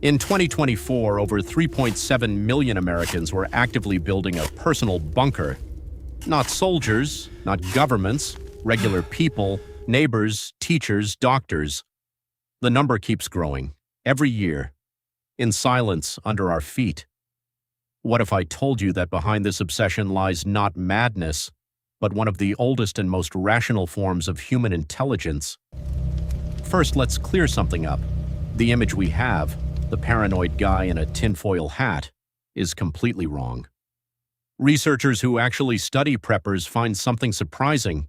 In 2024, over 3.7 million Americans were actively building a personal bunker. Not soldiers, not governments, regular people, neighbors, teachers, doctors. The number keeps growing, every year, in silence under our feet. What if I told you that behind this obsession lies not madness, but one of the oldest and most rational forms of human intelligence? First, let's clear something up. The image we have, the paranoid guy in a tinfoil hat, is completely wrong. Researchers who actually study preppers find something surprising.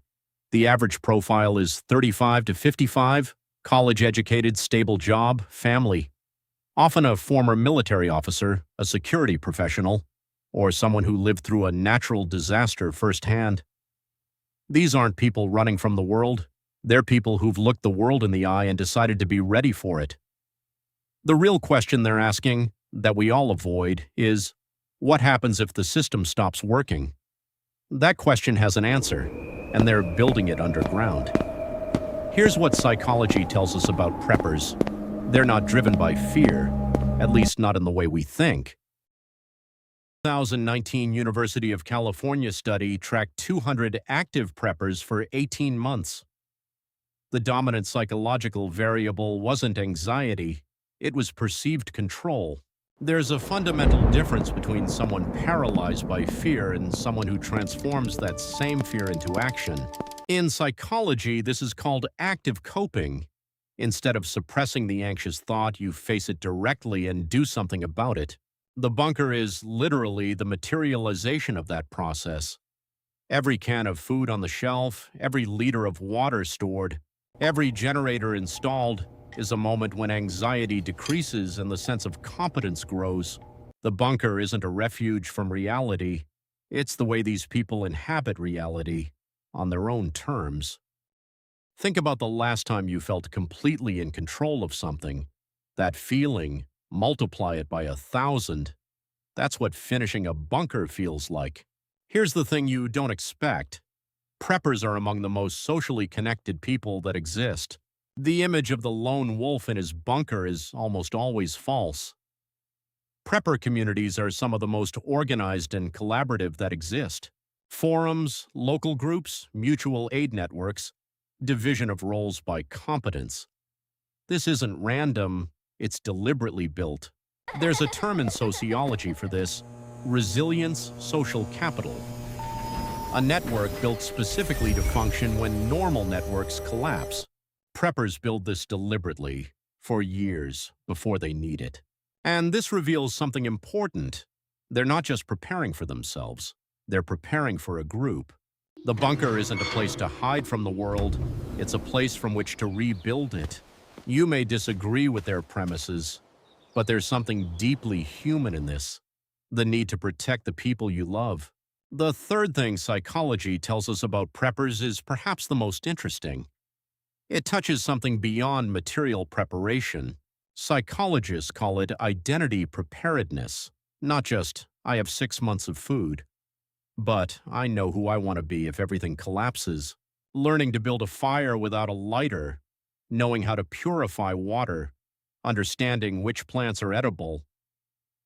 The average profile is 35 to 55, college-educated, stable job, family. Often a former military officer, a security professional, or someone who lived through a natural disaster firsthand. These aren't people running from the world. They're people who've looked the world in the eye and decided to be ready for it. The real question they're asking, that we all avoid, is, what happens if the system stops working? That question has an answer, and they're building it underground. Here's what psychology tells us about preppers. They're not driven by fear, at least not in the way we think. A 2019 University of California study tracked 200 active preppers for 18 months. The dominant psychological variable wasn't anxiety, it was perceived control. There's a fundamental difference between someone paralyzed by fear and someone who transforms that same fear into action. In psychology, this is called active coping. Instead of suppressing the anxious thought, you face it directly and do something about it. The bunker is literally the materialization of that process. Every can of food on the shelf, every liter of water stored, every generator installed, is a moment when anxiety decreases and the sense of competence grows. The bunker isn't a refuge from reality. It's the way these people inhabit reality, on their own terms. Think about the last time you felt completely in control of something. That feeling, multiply it by 1,000. That's what finishing a bunker feels like. Here's the thing you don't expect. Preppers are among the most socially connected people that exist. The image of the lone wolf in his bunker is almost always false. Prepper communities are some of the most organized and collaborative that exist. Forums, local groups, mutual aid networks, division of roles by competence. This isn't random, it's deliberately built. There's a term in sociology for this: resilience social capital. A network built specifically to function when normal networks collapse. Preppers build this deliberately, for years, before they need it. And this reveals something important. They're not just preparing for themselves, they're preparing for a group. The bunker isn't a place to hide from the world, it's a place from which to rebuild it. You may disagree with their premises, but there's something deeply human in this: the need to protect the people you love. The third thing psychology tells us about preppers is perhaps the most interesting. It touches something beyond material preparation. Psychologists call it identity preparedness. Not just, I have 6 months of food, but I know who I want to be if everything collapses. Learning to build a fire without a lighter, knowing how to purify water, understanding which plants are edible.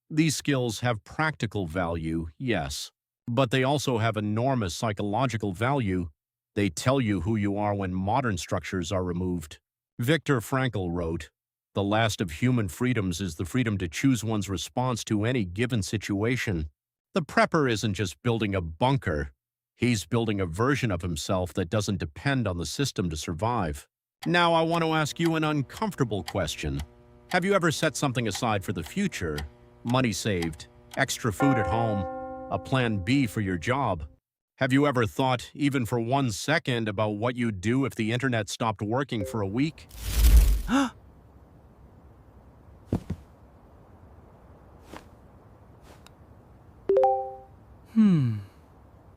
These skills have practical value, yes, but they also have enormous psychological value. They tell you who you are when modern structures are removed. Viktor Frankl wrote, "The last of human freedoms is the freedom to choose one's response to any given situation." The prepper isn't just building a bunker. He's building a version of himself that doesn't depend on the system to survive. Now I want to ask you an uncomfortable question. Have you ever set something aside for the future? Money saved, extra food at home, a plan B for your job? Have you ever thought, even for 1 second, about what you'd do if the internet stopped working for a week?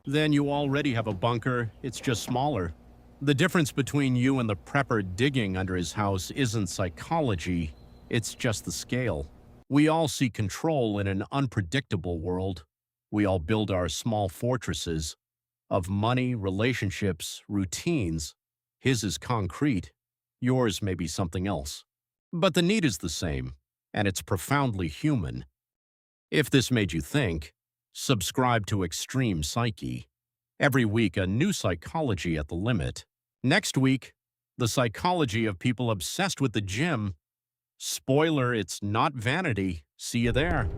Then you already have a bunker, it's just smaller. The difference between you and the prepper digging under his house isn't psychology, it's just the scale. We all seek control in an unpredictable world. We all build our small fortresses of money, relationships, routines. His is concrete, yours may be something else. But the need is the same. and it's profoundly human. If this made you think, subscribe to Extreme Psyche. Every week, a new psychology at the limit. Next week, the psychology of people obsessed with the gym. Spoiler, it's not vanity. See you there.